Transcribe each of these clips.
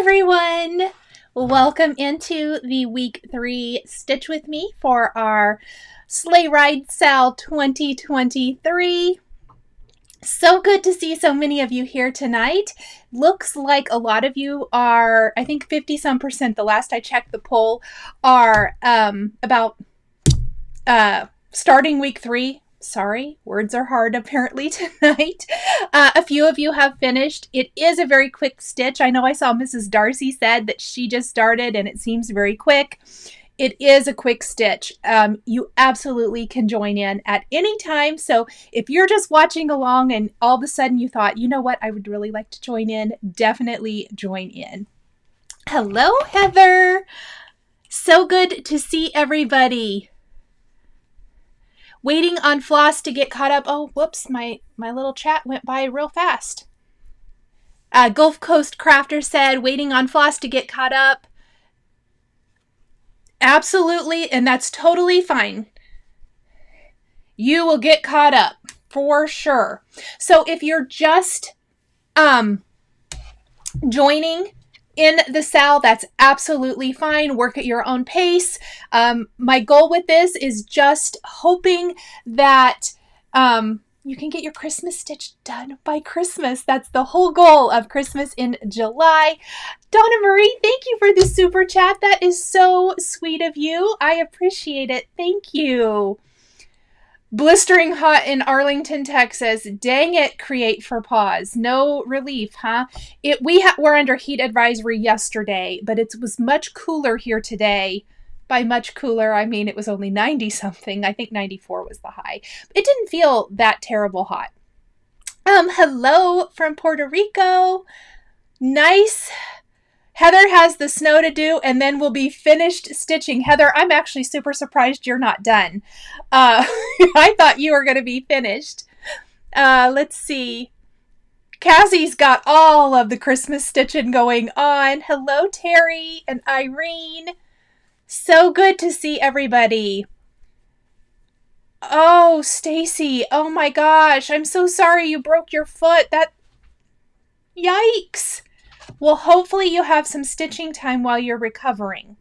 everyone. Welcome into the week 3 Stitch with me for our Sleigh Ride SAL 2023. So good to see so many of you here tonight. Looks like a lot of you are, I think 50-some%, the last I checked the poll, are about starting week 3. Sorry, words are hard apparently tonight. A few of you have finished. It is a very quick stitch. I know I saw Mrs. Darcy said that she just started and it seems very quick. It is a quick stitch. You absolutely can join in at any time. So if you're just watching along and all of a sudden you thought, you know what, I would really like to join in, definitely join in. Hello, Heather. So good to see everybody. Waiting on Floss to get caught up. Oh, whoops, my little chat went by real fast. Gulf Coast Crafter said, waiting on Floss to get caught up. Absolutely, and that's totally fine. You will get caught up, for sure. So if you're just joining in the SAL, that's absolutely fine. Work at your own pace. My goal with this is just hoping that you can get your Christmas stitch done by Christmas. That's the whole goal of Christmas in July. Donna Marie, thank you for the super chat. That is so sweet of you. I appreciate it. Thank you. Blistering hot in Arlington, Texas. Dang it, Create for Pause. No relief, huh? We're under heat advisory yesterday, but it was much cooler here today. By much cooler, I mean it was only 90 something. I think 94 was the high. It didn't feel that terrible hot. Hello from Puerto Rico. Nice. Heather has the snow to do, and then we'll be finished stitching. Heather, I'm actually super surprised you're not done. I thought you were going to be finished. Let's see. Cassie's got all of the Christmas stitching going on. Hello, Terry and Irene. So good to see everybody. Oh, Stacy. Oh my gosh. I'm so sorry you broke your foot. Yikes. Well, hopefully you have some stitching time while you're recovering.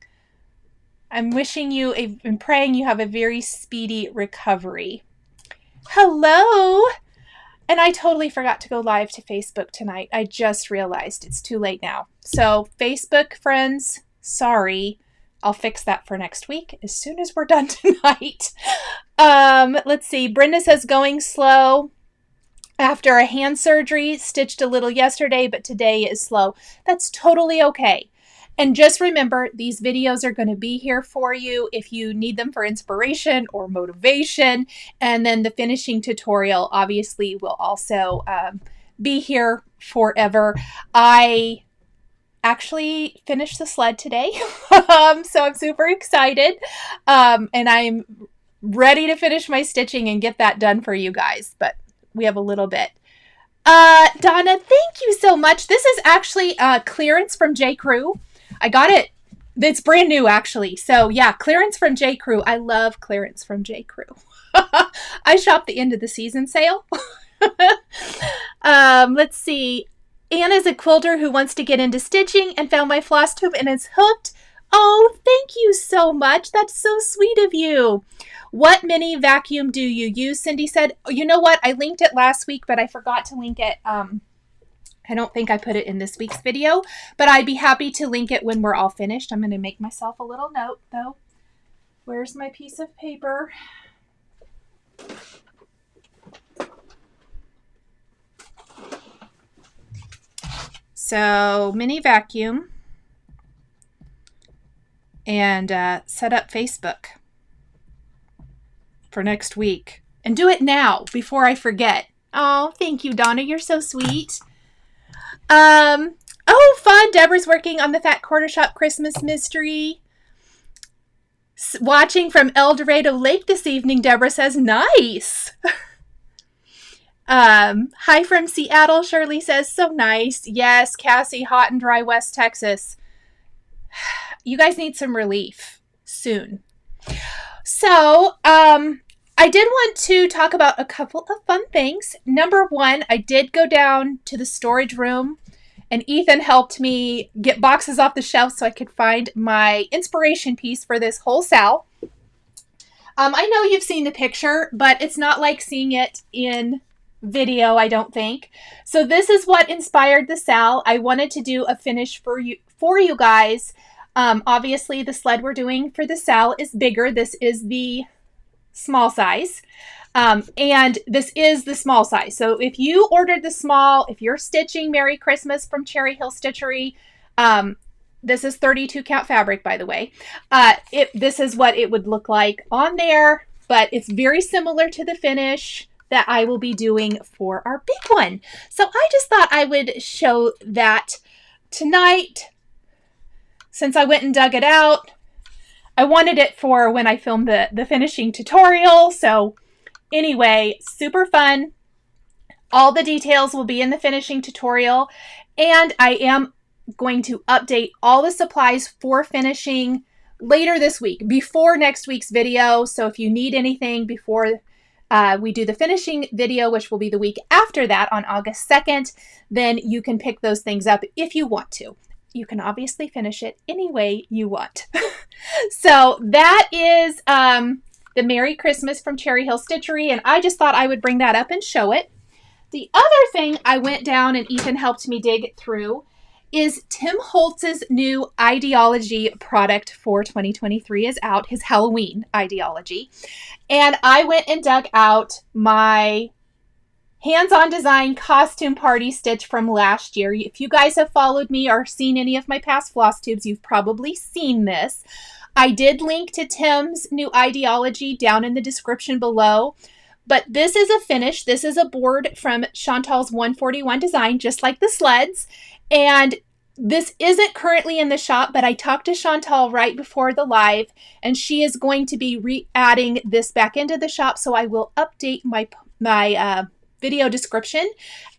I'm wishing you and praying you have a very speedy recovery. Hello! And I totally forgot to go live to Facebook tonight. I just realized it's too late now. So Facebook friends, sorry. I'll fix that for next week as soon as we're done tonight. Let's see. Brenda says going slow. After a hand surgery, stitched a little yesterday, but today is slow. That's totally okay. And just remember, these videos are going to be here for you if you need them for inspiration or motivation. And then the finishing tutorial obviously will also be here forever. I actually finished the sled today, so I'm super excited. And I'm ready to finish my stitching and get that done for you guys. But we have a little bit. Donna, thank you so much. This is actually clearance from J. Crew. I got it. It's brand new, actually. So yeah, clearance from J. Crew. I love clearance from J. Crew. I shopped the end of the season sale. Let's see. Anna's a quilter who wants to get into stitching and found my Flosstube and is hooked. Oh, thank you so much. That's so sweet of you. What mini vacuum do you use? Cindy said, oh, you know what? I linked it last week, but I forgot to link it. I don't think I put it in this week's video, but I'd be happy to link it when we're all finished. I'm going to make myself a little note, though. Where's my piece of paper? So, mini vacuum. And set up Facebook for next week. And do it now before I forget. Oh, thank you, Donna. You're so sweet. Oh, fun. Deborah's working on the Fat Quarter Shop Christmas mystery. Watching from El Dorado Lake this evening, Deborah says, nice. Hi from Seattle, Shirley says, so nice. Yes, Cassie, hot and dry West Texas. You guys need some relief soon. So, I did want to talk about a couple of fun things. Number one, I did go down to the storage room and Ethan helped me get boxes off the shelf so I could find my inspiration piece for this whole SAL. I know you've seen the picture, but it's not like seeing it in video, I don't think. So this is what inspired the SAL. I wanted to do a finish for you guys. Obviously, the sled we're doing for the SAL is bigger. This is the small size. And this is the small size. So if you ordered the small, if you're stitching Merry Christmas from Cherry Hill Stitchery, this is 32 count fabric, by the way. This is what it would look like on there, but it's very similar to the finish that I will be doing for our big one. So I just thought I would show that tonight since I went and dug it out. I wanted it for when I filmed the finishing tutorial. So anyway, super fun. All the details will be in the finishing tutorial, and I am going to update all the supplies for finishing later this week, before next week's video. So if you need anything before we do the finishing video, which will be the week after that on August 2nd, then you can pick those things up if you want to. You can obviously finish it any way you want. So that is the Merry Christmas from Cherry Hill Stitchery, and I just thought I would bring that up and show it. The other thing I went down and Ethan helped me dig through is Tim Holtz's new ideology product for 2023 is out, his Halloween ideology. And I went and dug out my hands-on design costume party stitch from last year. If you guys have followed me or seen any of my past Flosstubes, you've probably seen this. I did link to Tim's new ideology down in the description below. But this is a finish. This is a board from Chantal's 141 design, just like the sleds. And this isn't currently in the shop, but I talked to Chantal right before the live, and she is going to be re-adding this back into the shop. So I will update my video description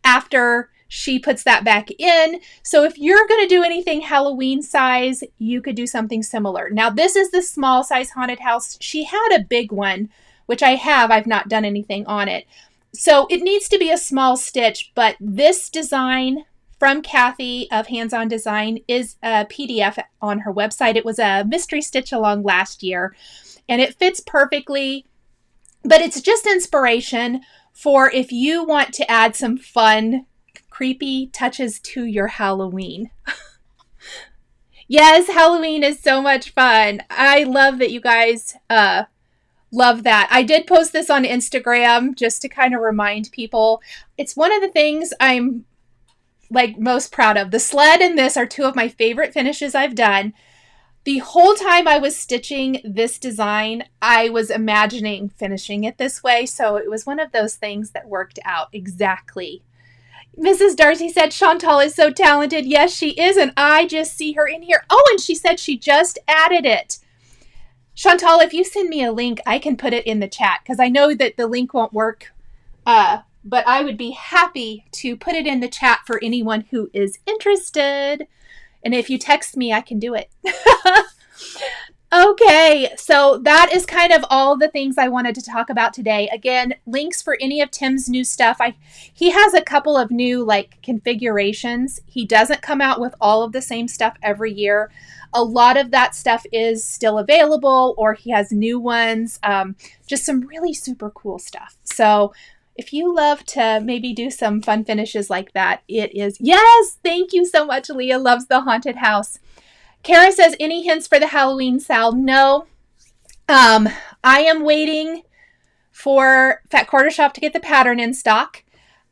after she puts that back in. So if you're going to do anything Halloween size, you could do something similar. Now, this is the small size haunted house. She had a big one, which I have. I've not done anything on it. So it needs to be a small stitch, but this design from Kathy of Hands-On Design is a PDF on her website. It was a mystery stitch along last year, and it fits perfectly, but it's just inspiration for if you want to add some fun, creepy touches to your Halloween. Yes, Halloween is so much fun. I love that you guys love that. I did post this on Instagram just to kind of remind people. It's one of the things I'm like most proud of. The sled and this are two of my favorite finishes I've done. The whole time I was stitching this design, I was imagining finishing it this way. So it was one of those things that worked out exactly. Mrs. Darcy said Chantal is so talented. Yes, she is. And I just see her in here. Oh, and she said she just added it. Chantal, if you send me a link, I can put it in the chat because I know that the link won't work. But I would be happy to put it in the chat for anyone who is interested. And if you text me, I can do it. Okay, so that is kind of all the things I wanted to talk about today. Again, links for any of Tim's new stuff. He has a couple of new configurations. He doesn't come out with all of the same stuff every year. A lot of that stuff is still available, or he has new ones. Just some really super cool stuff. So if you love to maybe do some fun finishes like that, it is. Yes, thank you so much. Leah loves the haunted house. Kara says, any hints for the Halloween SAL? No. I am waiting for Fat Quarter Shop to get the pattern in stock.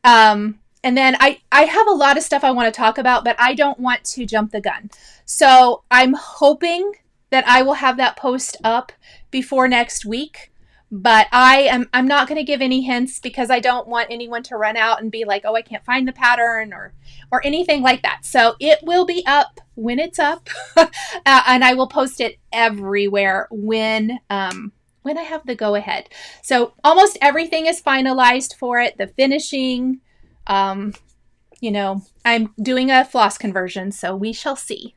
And then I have a lot of stuff I want to talk about, but I don't want to jump the gun. So I'm hoping that I will have that post up before next week. But I'm not going to give any hints because I don't want anyone to run out and be like, oh, I can't find the pattern or anything like that. So it will be up when it's up, and I will post it everywhere when I have the go ahead. So almost everything is finalized for it. The finishing, I'm doing a floss conversion, so we shall see.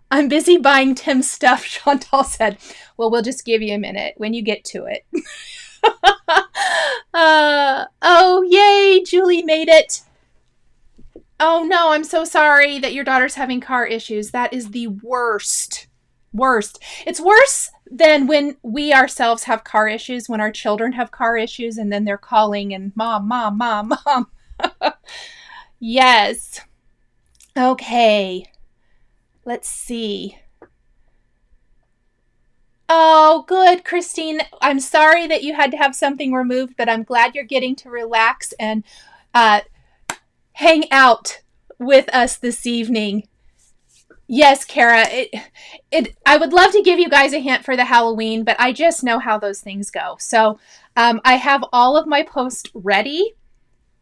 I'm busy buying Tim's stuff, Chantal said. Well, we'll just give you a minute when you get to it. Oh, yay, Julie made it. Oh no, I'm so sorry that your daughter's having car issues. That is the worst. Worst. It's worse than when we ourselves have car issues, when our children have car issues, and then they're calling and mom, mom, mom, mom. Yes. Okay. Let's see. Oh, good, Christine. I'm sorry that you had to have something removed, but I'm glad you're getting to relax and uh, hang out with us this evening. Yes, Kara. I would love to give you guys a hint for the Halloween, but I just know how those things go. So I have all of my posts ready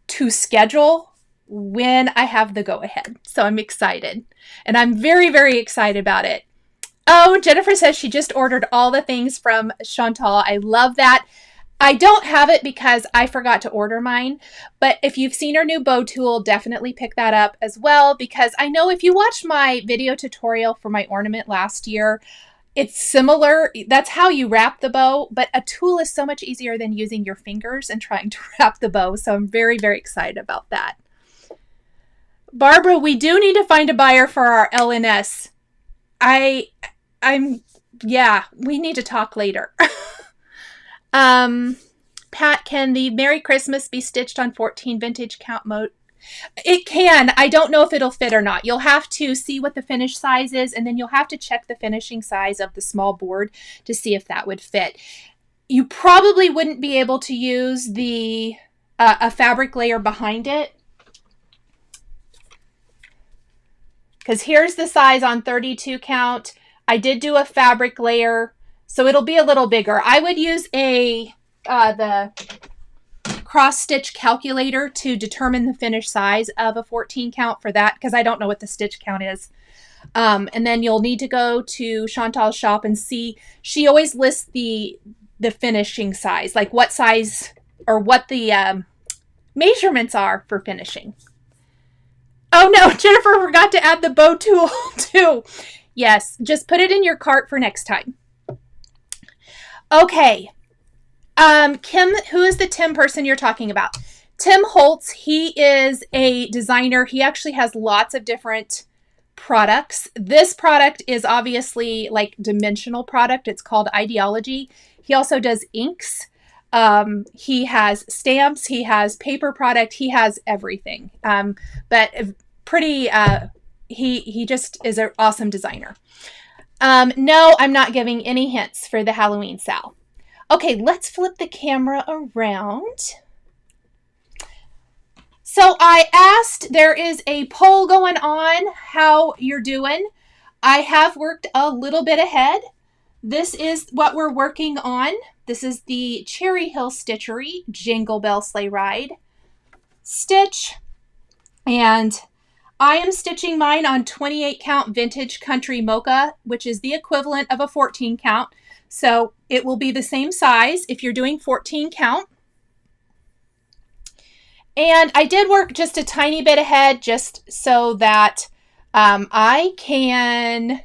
to schedule when I have the go-ahead. So I'm excited. And I'm very, very excited about it. Oh, Jennifer says she just ordered all the things from Chantal. I love that. I don't have it because I forgot to order mine, but if you've seen her new bow tool, definitely pick that up as well, because I know if you watched my video tutorial for my ornament last year, it's similar. That's how you wrap the bow, but a tool is so much easier than using your fingers and trying to wrap the bow, so I'm very, very excited about that. Barbara, we do need to find a buyer for our LNS. Yeah, we need to talk later. Pat, can the Merry Christmas be stitched on 14 vintage count mode? It can. I don't know if it'll fit or not. You'll have to see what the finish size is, and then you'll have to check the finishing size of the small board to see if that would fit. You probably wouldn't be able to use the a fabric layer behind it, because here's the size on 32 count. I did do a fabric layer, so it'll be a little bigger. I would use the cross stitch calculator to determine the finish size of a 14 count for that, because I don't know what the stitch count is. And then you'll need to go to Chantal's shop and see. She always lists the finishing size, like what size or what the measurements are for finishing. Oh no, Jennifer forgot to add the bow tool too. Yes, just put it in your cart for next time. Okay. Kim, who is the Tim person you're talking about? Tim Holtz, he is a designer. He actually has lots of different products. This product is obviously like dimensional product. It's called Ideology. He also does inks. He has stamps. He has paper product. He has everything. But pretty, he just is an awesome designer. No, I'm not giving any hints for the Halloween SAL. Okay, let's flip the camera around. So I asked, there is a poll going on how you're doing. I have worked a little bit ahead. This is what we're working on. This is the Cherry Hill Stitchery Jingle Bell Sleigh Ride stitch. And I am stitching mine on 28 count Vintage Country Mocha, which is the equivalent of a 14 count. So it will be the same size if you're doing 14 count. And I did work just a tiny bit ahead just so that I can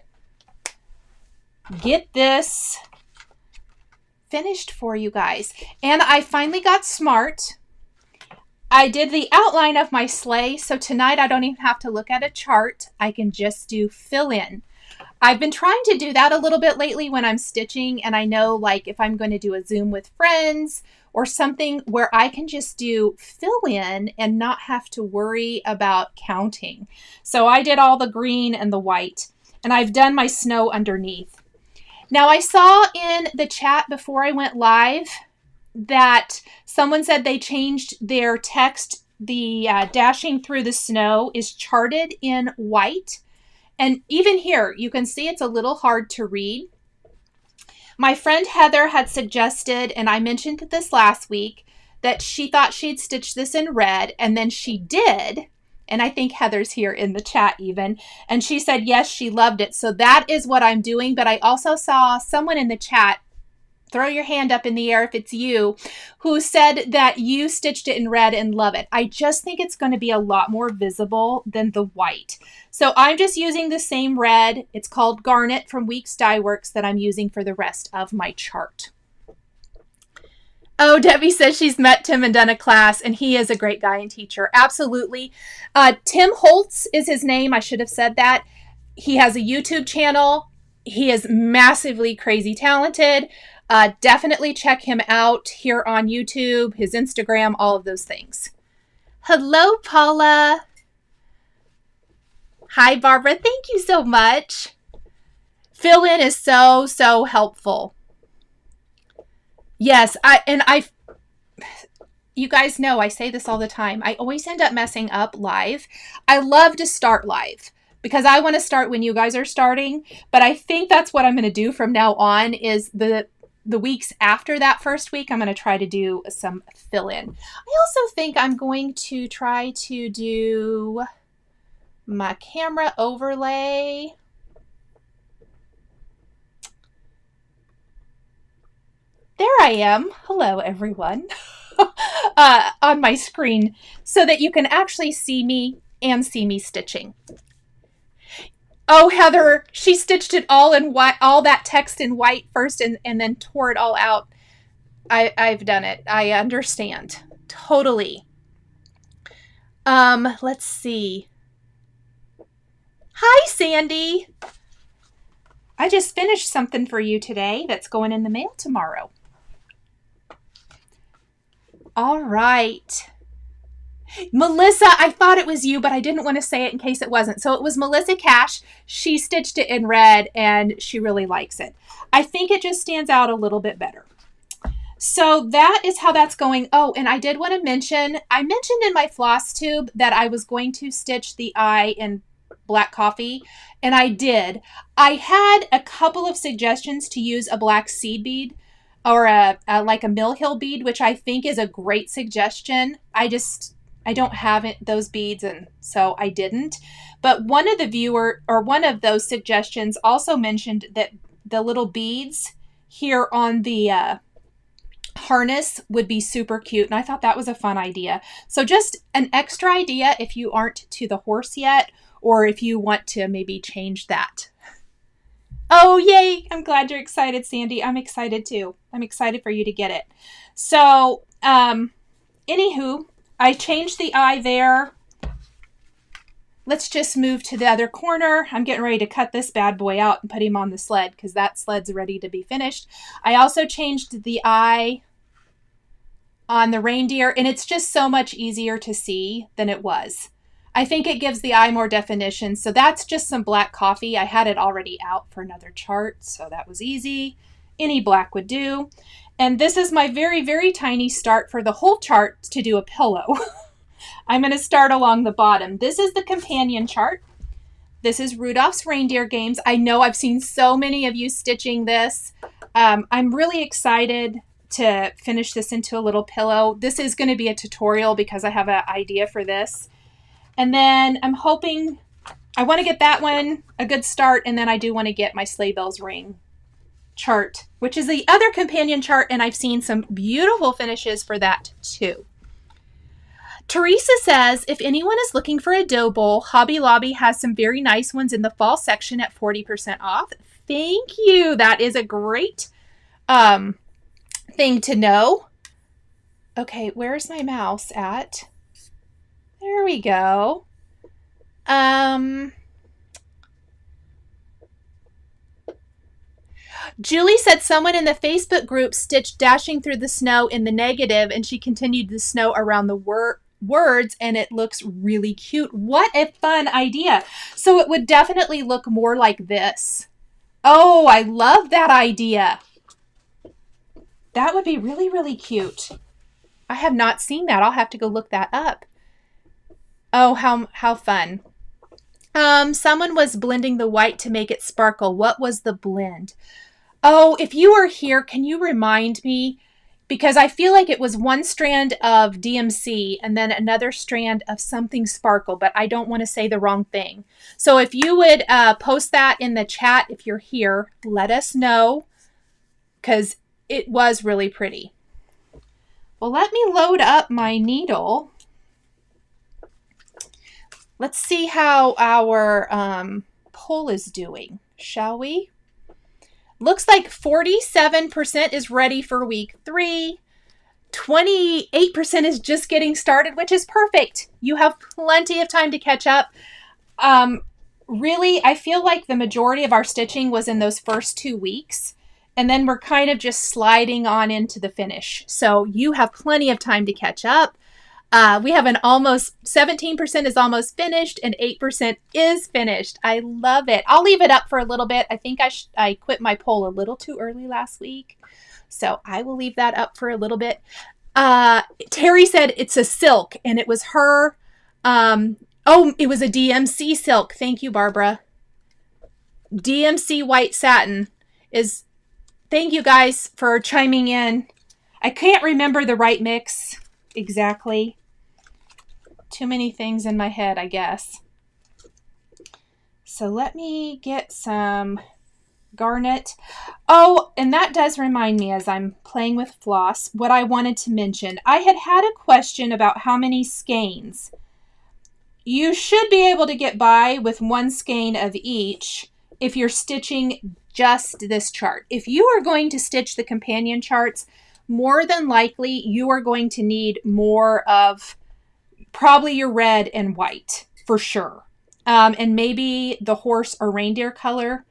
get this finished for you guys. And I finally got smart. I did the outline of my sleigh, so tonight I don't even have to look at a chart. I can just do fill in. I've been trying to do that a little bit lately when I'm stitching, and I know like if I'm going to do a Zoom with friends or something where I can just do fill in and not have to worry about counting. So I did all the green and the white, and I've done my snow underneath. Now I saw in the chat before I went live that someone said they changed their text. The dashing through the snow is charted in white. And even here, you can see it's a little hard to read. My friend Heather had suggested, and I mentioned this last week, that she thought she'd stitch this in red, and then she did. And I think Heather's here in the chat even. And she said, yes, she loved it. So that is what I'm doing. But I also saw someone in the chat, throw your hand up in the air if it's you, who said that you stitched it in red and love it. I just think it's going to be a lot more visible than the white. So I'm just using the same red. It's called Garnet from Weeks Dye Works that I'm using for the rest of my chart. Oh, Debbie says she's met Tim and done a class, and he is a great guy and teacher. Absolutely. Tim Holtz is his name. I should have said that. He has a YouTube channel. He is massively crazy talented. Definitely check him out here on YouTube, his Instagram, all of those things. Hello, Paula. Hi, Barbara. Thank you so much. Fill-in is so, so helpful. Yes, you guys know I say this all the time. I always end up messing up live. I love to start live because I want to start when you guys are starting, but I think that's what I'm going to do from now on is the weeks after that first week, I'm going to try to do some fill-in. I also think I'm going to try to do my camera overlay. There I am. Hello, everyone. On my screen so that you can actually see me and see me stitching. Oh, Heather, she stitched it all in white, all that text in white first and then tore it all out. I've done it. I understand. Totally. Let's see. Hi, Sandy. I just finished something for you today that's going in the mail tomorrow. All right. Melissa, I thought it was you, but I didn't want to say it in case it wasn't. So it was Melissa Cash. She stitched it in red and she really likes it. I think it just stands out a little bit better. So that is how that's going. Oh, and I did want to mention, I mentioned in my Flosstube that I was going to stitch the eye in black coffee, and I did. I had a couple of suggestions to use a black seed bead or like a Mill Hill bead, which I think is a great suggestion. I don't have those beads, and so I didn't. But one of those suggestions also mentioned that the little beads here on the harness would be super cute, and I thought that was a fun idea. So just an extra idea if you aren't to the horse yet, or if you want to maybe change that. Oh, yay! I'm glad you're excited, Sandy. I'm excited too. I'm excited for you to get it. So, anywho, I changed the eye there. Let's just move to the other corner. I'm getting ready to cut this bad boy out and put him on the sled because that sled's ready to be finished. I also changed the eye on the reindeer, and it's just so much easier to see than it was. I think it gives the eye more definition. So that's just some black coffee. I had it already out for another chart, so that was easy. Any black would do. And this is my very, very tiny start for the whole chart to do a pillow. I'm going to start along the bottom. This is the companion chart. This is Rudolph's Reindeer Games. I know I've seen so many of you stitching this. I'm really excited to finish this into a little pillow. This is going to be a tutorial because I have an idea for this. And then I'm hoping, I want to get that one a good start, and then I do want to get my Sleigh Bells Ring chart, which is the other companion chart, and I've seen some beautiful finishes for that too. Teresa says, if anyone is looking for a dough bowl, Hobby Lobby has some very nice ones in the fall section at 40% off. Thank you. That is a great thing to know. Okay, where's my mouse at? There we go. Julie said someone in the Facebook group stitched Dashing Through the Snow in the negative, and she continued the snow around the words, and it looks really cute. What a fun idea. So it would definitely look more like this. Oh, I love that idea. That would be really, really cute. I have not seen that. I'll have to go look that up. Oh, how fun. Someone was blending the white to make it sparkle. What was the blend? Oh, if you are here, can you remind me? Because I feel like it was one strand of DMC and then another strand of something sparkle, but I don't want to say the wrong thing. So if you would post that in the chat if you're here, let us know, because it was really pretty. Well, let me load up my needle. Let's see how our poll is doing, shall we? Looks like 47% is ready for week 3. 28% is just getting started, which is perfect. You have plenty of time to catch up. Really, I feel like the majority of our stitching was in those first 2 weeks, and then we're kind of just sliding on into the finish. So you have plenty of time to catch up. We have an almost 17% is almost finished and 8% is finished. I love it. I'll leave it up for a little bit. I think I quit my poll a little too early last week, so I will leave that up for a little bit. Terry said it's a silk, and it was her. Oh, it was a DMC silk. Thank you, Barbara. DMC white satin is. Thank you guys for chiming in. I can't remember the right mix exactly. Too many things in my head, I guess. So let me get some garnet. Oh, and that does remind me, as I'm playing with floss, what I wanted to mention. I had a question about how many skeins. You should be able to get by with 1 skein of each if you're stitching just this chart. If you are going to stitch the companion charts, more than likely you are going to need more of probably your red and white for sure. And maybe the horse or reindeer color,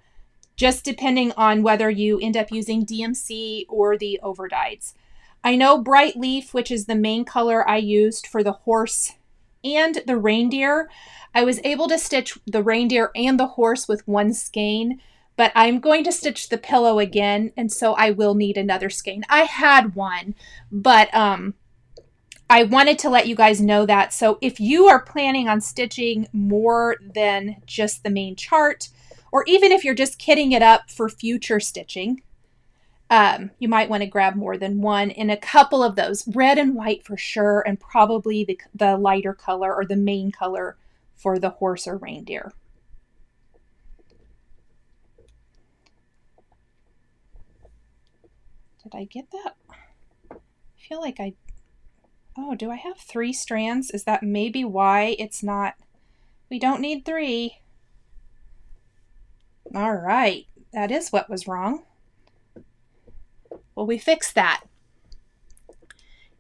just depending on whether you end up using DMC or the overdyeds. I know Bright Leaf, which is the main color I used for the horse and the reindeer, I was able to stitch the reindeer and the horse with 1 skein, but I'm going to stitch the pillow again, and so I will need another skein. I had one, but I wanted to let you guys know that. So if you are planning on stitching more than just the main chart, or even if you're just kitting it up for future stitching, you might want to grab more than 1 in a couple of those. Red and white for sure, and probably the lighter color or the main color for the horse or reindeer. Did I get that? I feel like oh, do I have 3 strands? Is that maybe why it's not? We don't need 3. All right, that is what was wrong. Well, we fixed that.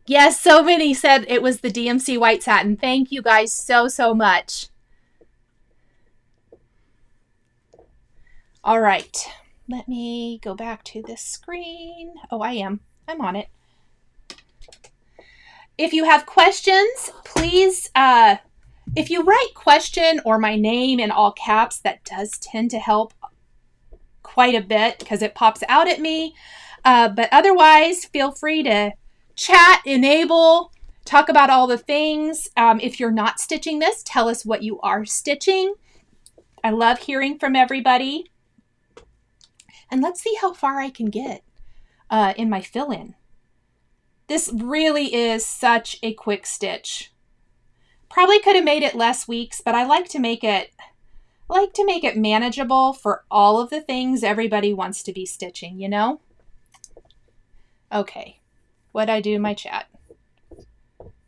Yes, so many said it was the DMC white satin. Thank you guys so much. All right, let me go back to this screen. Oh, I'm on it. If you have questions, please, if you write question or my name in all caps, that does tend to help quite a bit because it pops out at me. But otherwise, feel free to chat, enable, talk about all the things. If you're not stitching this, tell us what you are stitching. I love hearing from everybody. And let's see how far I can get in my fill-in. This really is such a quick stitch. Probably could have made it less weeks, but I like to make it manageable for all of the things everybody wants to be stitching, you know? Okay, what'd I do in my chat?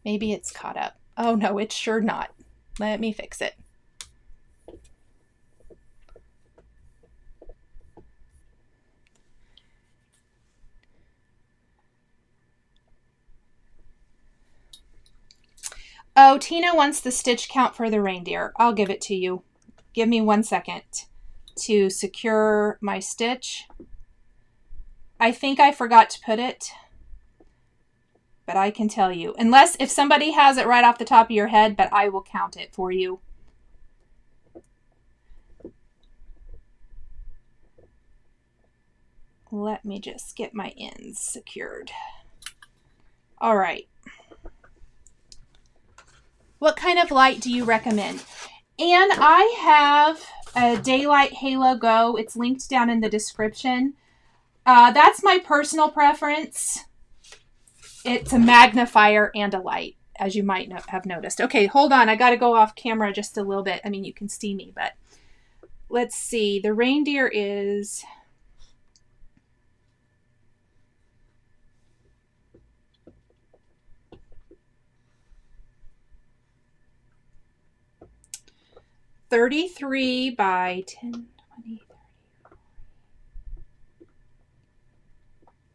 Maybe it's caught up. Oh no, it's sure not. Let me fix it. Oh, Tina wants the stitch count for the reindeer. I'll give it to you. Give me 1 second to secure my stitch. I think I forgot to put it, but I can tell you. Unless if somebody has it right off the top of your head, but I will count it for you. Let me just get my ends secured. All right. What kind of light do you recommend? And I have a Daylight Halo Go. It's linked down in the description. That's my personal preference. It's a magnifier and a light, as you might have noticed. Okay, hold on. I got to go off camera just a little bit. I mean, you can see me, but let's see. The reindeer is... $33 by 10, 20, 30.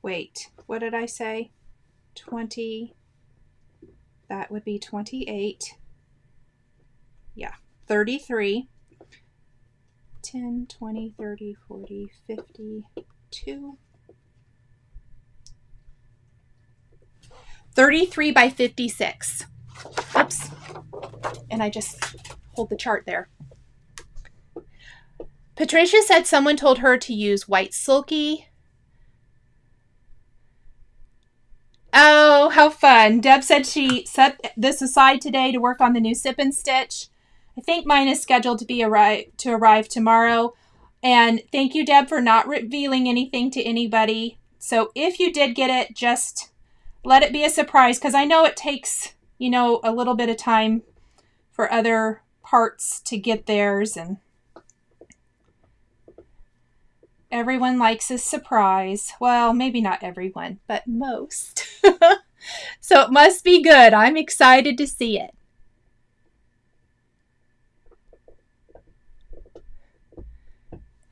Wait, what did I say? 20, that would be 28. Yeah, 33. 10, 20, 30, 40, 50, 2. 33 by 56. Oops. And I just hold the chart there. Patricia said someone told her to use white silky. Oh, how fun. Deb said she set this aside today to work on the new sip and stitch. I think mine is scheduled to arrive tomorrow. And thank you, Deb, for not revealing anything to anybody. So if you did get it, just let it be a surprise, because I know it takes, you know, a little bit of time for other parts to get theirs, and everyone likes a surprise. Well, maybe not everyone, but most. So it must be good. I'm excited to see it.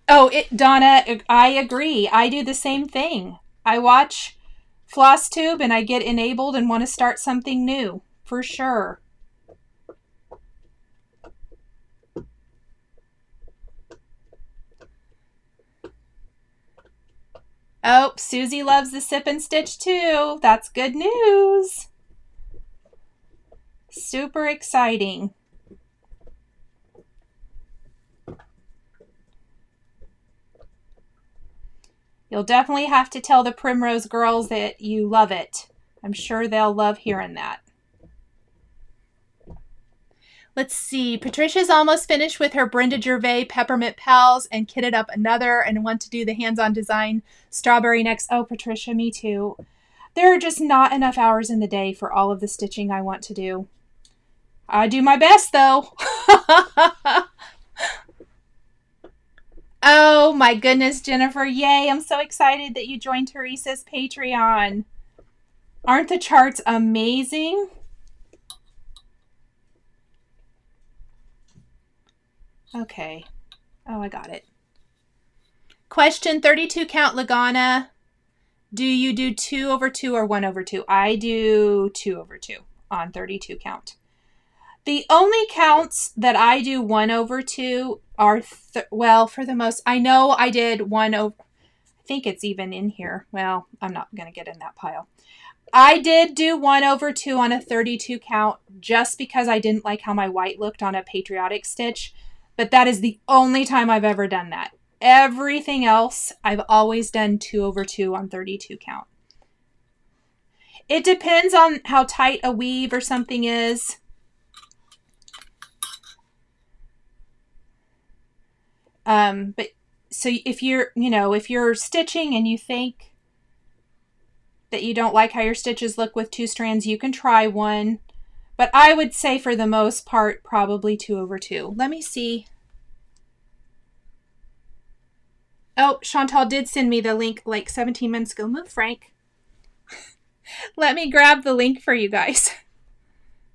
Oh, Donna, I agree. I do the same thing. I watch Flosstube and I get enabled and want to start something new, for sure. Oh, Susie loves the sip and stitch too. That's good news. Super exciting. You'll definitely have to tell the Primrose girls that you love it. I'm sure they'll love hearing that. Let's see. Patricia's almost finished with her Brenda Gervais Peppermint Pals and kitted up another and want to do the hands-on design strawberry next. Oh, Patricia, me too. There are just not enough hours in the day for all of the stitching I want to do. I do my best, though. Oh, my goodness, Jennifer. Yay, I'm so excited that you joined Teresa's Patreon. Aren't the charts amazing? Okay. Oh, I got it. Question 32 count Lagana. Do you do 2 over 2 or 1 over 2? I do 2 over 2 on 32 count. The only counts that I do 1 over 2 are, well, for the most, I know I did 1 over, I think it's even in here. Well, I'm not going to get in that pile. I did do 1 over 2 on a 32 count just because I didn't like how my white looked on a patriotic stitch. But that is the only time I've ever done that. Everything else, I've always done 2 over 2 on 32 count. It depends on how tight a weave or something is. But so if you're stitching and you think that you don't like how your stitches look with 2 strands, you can try 1. But I would say for the most part, probably 2 over 2. Let me see. Oh, Chantal did send me the link like 17 minutes ago. Move, Frank. Let me grab the link for you guys,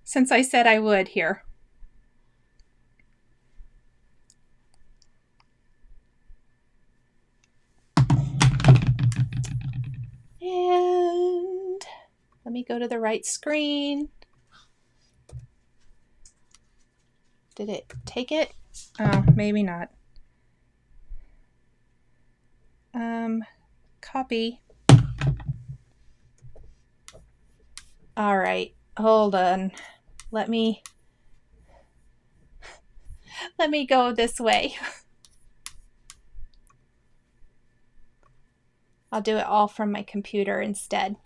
since I said I would here. And let me go to the right screen. Did it take it? Oh, maybe not. Copy. All right, hold on. Let me go this way. I'll do it all from my computer instead.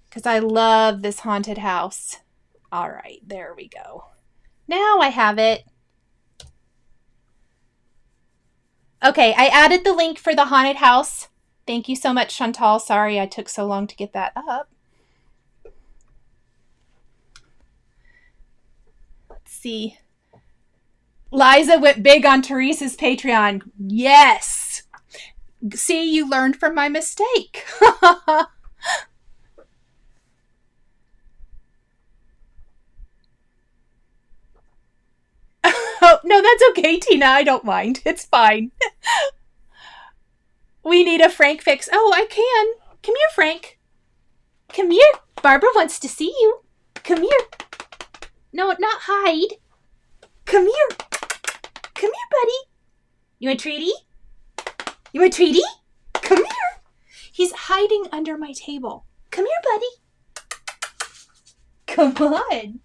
Because I love this haunted house. All right, there we go. Now I have it. Okay, I added the link for the haunted house. Thank you so much, Chantal. Sorry I took so long to get that up. Let's see. Liza went big on Teresa's Patreon. Yes. See, you learned from my mistake. Oh, no, That's okay, Tina. I don't mind. It's fine. We need a Frank fix. Oh, I can. Come here, Frank. Come here. Barbara wants to see you. Come here. No, not hide. Come here. Come here, buddy. You want a treaty? You want a treaty? Come here. He's hiding under my table. Come here, buddy. Come on.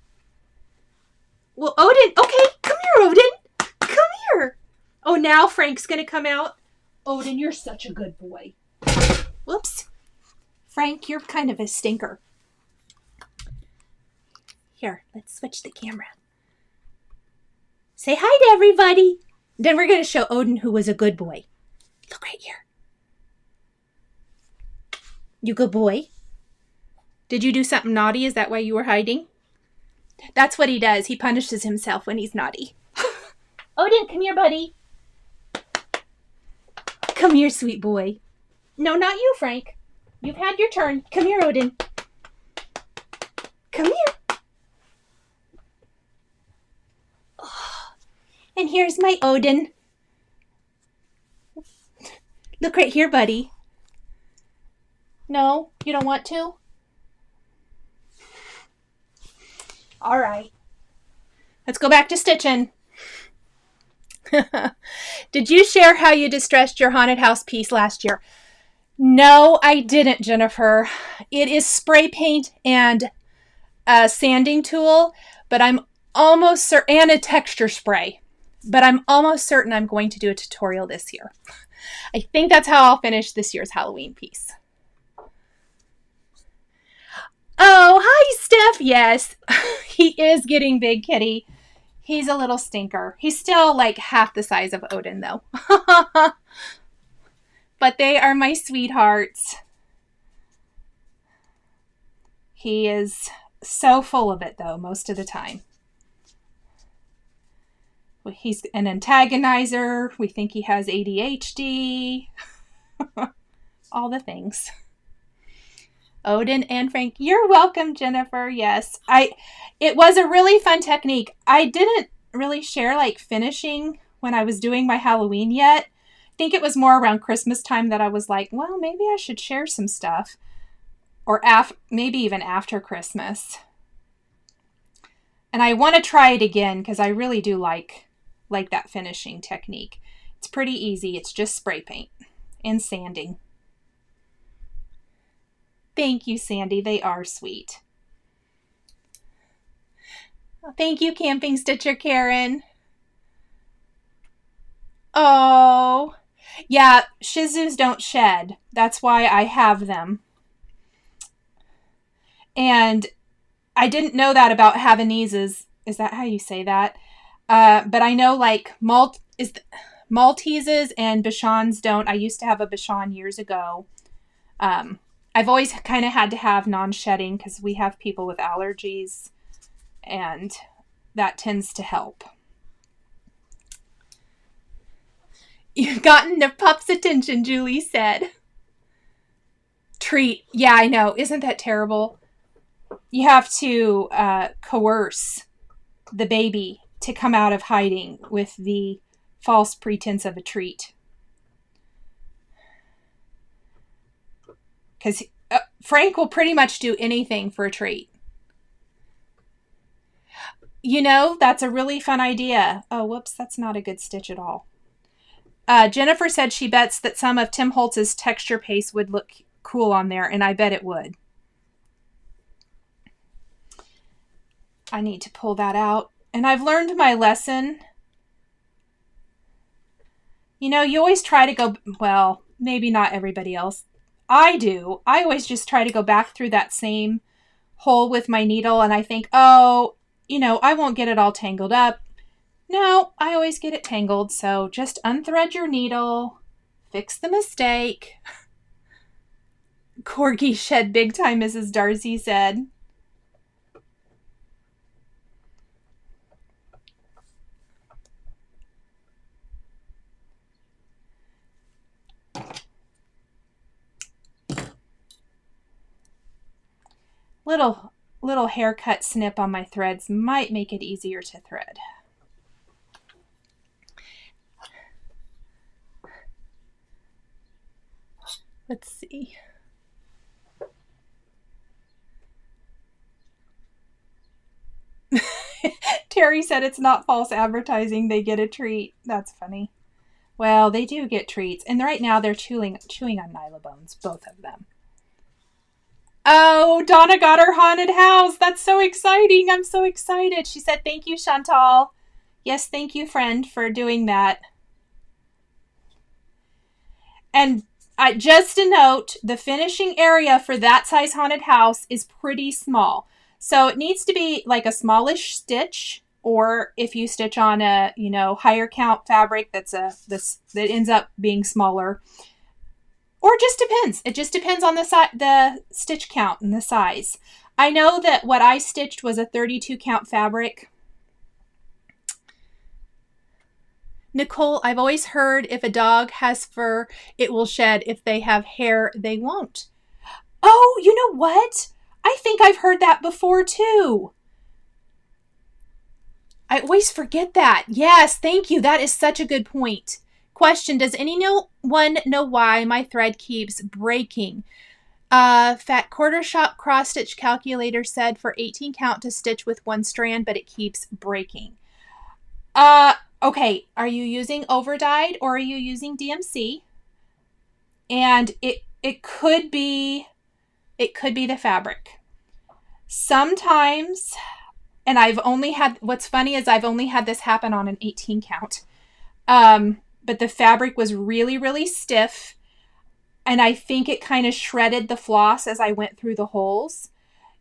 Well, Odin. Okay, come here, Odin. Come here. Oh, now Frank's going to come out. Odin, you're such a good boy. Whoops. Frank, you're kind of a stinker. Here, let's switch the camera. Say hi to everybody. Then we're going to show Odin who was a good boy. Look right here. You good boy? Did you do something naughty? Is that why you were hiding? That's what he does. He punishes himself when he's naughty. Odin, come here, buddy. Come here, sweet boy. No, not you, Frank. You've had your turn. Come here, Odin. Come here. Oh, and here's my Odin. Look right here, buddy. No, you don't want to? All right. Let's go back to stitching. Did you share how you distressed your haunted house piece last year? No, I didn't, Jennifer. It is spray paint and a sanding tool, but I'm almost certain, and a texture spray, but I'm almost certain I'm going to do a tutorial this year. I think that's how I'll finish this year's Halloween piece. Oh, hi, Steph. Yes, he is getting big, kitty. He's a little stinker. He's still like half the size of Odin, though. But they are my sweethearts. He is so full of it, though, most of the time. He's an antagonizer. We think he has ADHD. All the things. Odin and Frank. You're welcome, Jennifer. Yes. It was a really fun technique. I didn't really share like finishing when I was doing my Halloween yet. I think it was more around Christmas time that I was like, well, maybe I should share some stuff. Or maybe even after Christmas. And I want to try it again because I really do like that finishing technique. It's pretty easy. It's just spray paint and sanding. Thank you, Sandy. They are sweet. Thank you, Camping Stitcher Karen. Oh, yeah, Shih Tzus don't shed. That's why I have them. And I didn't know that about Havaneses. Is that how you say that? But I know like Malteses and Bichons don't. I used to have a Bichon years ago. I've always kind of had to have non-shedding because we have people with allergies, and that tends to help. You've gotten the pup's attention, Julie said. Treat. Yeah, I know. Isn't that terrible? You have to coerce the baby to come out of hiding with the false pretense of a treat. Because Frank will pretty much do anything for a treat. You know, that's a really fun idea. Oh, whoops, that's not a good stitch at all. Jennifer said she bets that some of Tim Holtz's texture paste would look cool on there, and I bet it would. I need to pull that out. And I've learned my lesson. You know, you always try to go, well, maybe not everybody else. I do. I always just try to go back through that same hole with my needle, and I think, oh, you know, I won't get it all tangled up. No, I always get it tangled, so just unthread your needle, fix the mistake. Corgi shed big time, Mrs. Darcy said. Little haircut snip on my threads might make it easier to thread. Let's see. Terry said it's not false advertising. They get a treat. That's funny. Well, they do get treats. And right now they're chewing on Nylabones, both of them. Oh, Donna got her haunted house. That's so exciting. I'm so excited. She said, thank you, Chantal. Yes, thank you, friend, for doing that. And just a note, the finishing area for that size haunted house is pretty small. So it needs to be like a smallish stitch, or if you stitch on a, higher count fabric that ends up being smaller. Or it just depends. It just depends on the stitch count and the size. I know that what I stitched was a 32 count fabric. Nicole, I've always heard if a dog has fur, it will shed. If they have hair, they won't. Oh, you know what? I think I've heard that before too. I always forget that. Yes, thank you. That is such a good point. Question, does anyone know why my thread keeps breaking? Fat Quarter Shop cross stitch calculator said for 18 count to stitch with one strand, but it keeps breaking. Okay, are you using overdyed or are you using DMC? And it could be the fabric. Sometimes, and what's funny is I've only had this happen on an 18 count. But the fabric was really, really stiff. And I think it kind of shredded the floss as I went through the holes.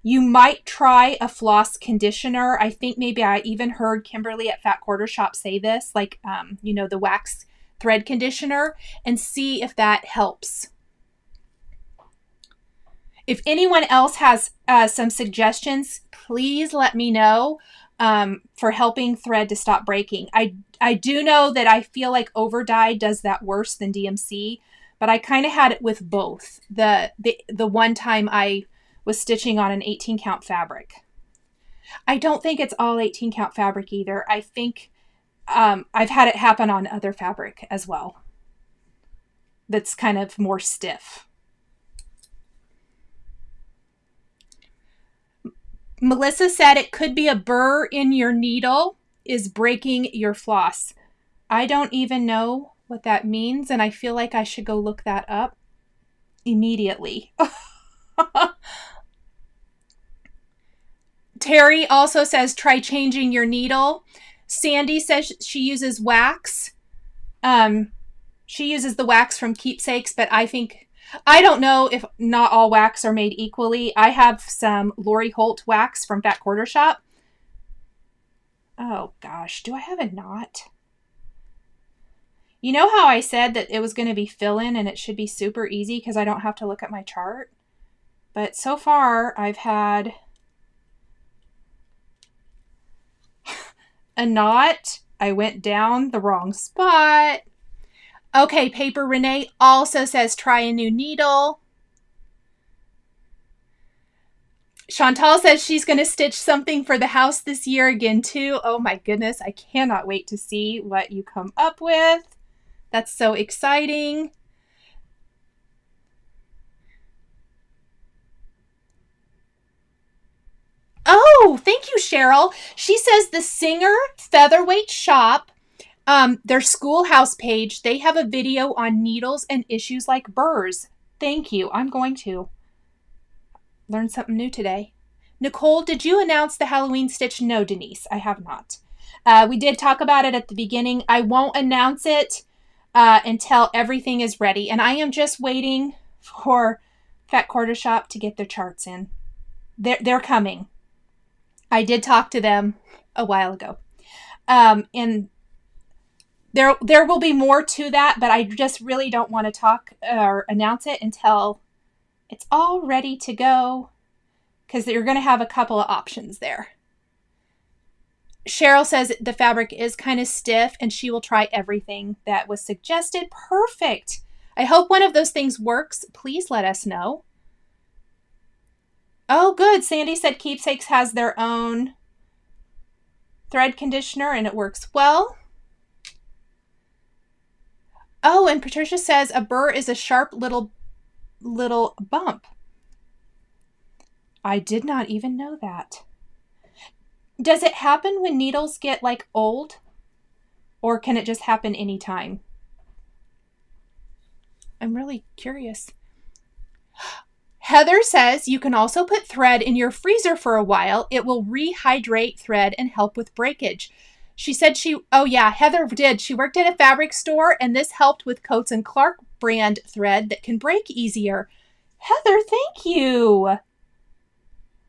You might try a floss conditioner. I think maybe I even heard Kimberly at Fat Quarter Shop say this, like, the wax thread conditioner, and see if that helps. If anyone else has some suggestions, please let me know for helping thread to stop breaking. I do know that I feel like overdyed does that worse than DMC, but I kind of had it with both. The one time I was stitching on an 18 count fabric. I don't think it's all 18 count fabric either. I think I've had it happen on other fabric as well. That's kind of more stiff. Melissa said it could be a burr in your needle is breaking your floss. I don't even know what that means, and I feel like I should go look that up immediately. Terry also says try changing your needle. Sandy says she uses wax. She uses the wax from Keepsakes, but I don't know if not all wax are made equally. I have some Lori Holt wax from Fat Quarter Shop. Oh gosh, do I have a knot? You know how I said that it was going to be fill-in and it should be super easy because I don't have to look at my chart? But so far I've had a knot. I went down the wrong spot. Okay, Paper Renee also says try a new needle. Chantal says she's going to stitch something for the house this year again too. Oh my goodness, I cannot wait to see what you come up with. That's so exciting. Oh, thank you, Cheryl. She says the Singer Featherweight Shop, their schoolhouse page, they have a video on needles and issues like burrs. Thank you. I'm going to learn something new today. Nicole, did you announce the Halloween stitch? No, Denise, I have not. We did talk about it at the beginning. I won't announce it until everything is ready. And I am just waiting for Fat Quarter Shop to get their charts in. They're coming. I did talk to them a while ago. And there will be more to that, but I just really don't want to talk or announce it until it's all ready to go, because you're going to have a couple of options there. Cheryl says the fabric is kind of stiff and she will try everything that was suggested. Perfect. I hope one of those things works. Please let us know. Oh, good. Sandy said Keepsakes has their own thread conditioner and it works well. Oh, and Patricia says a burr is a sharp little little bump. I did not even know that. Does it happen when needles get like old? Or can it just happen anytime? I'm really curious. Heather says you can also put thread in your freezer for a while. It will rehydrate thread and help with breakage. She said oh yeah, Heather did. She worked at a fabric store and this helped with Coats and Clark brand thread that can break easier. Heather, thank you.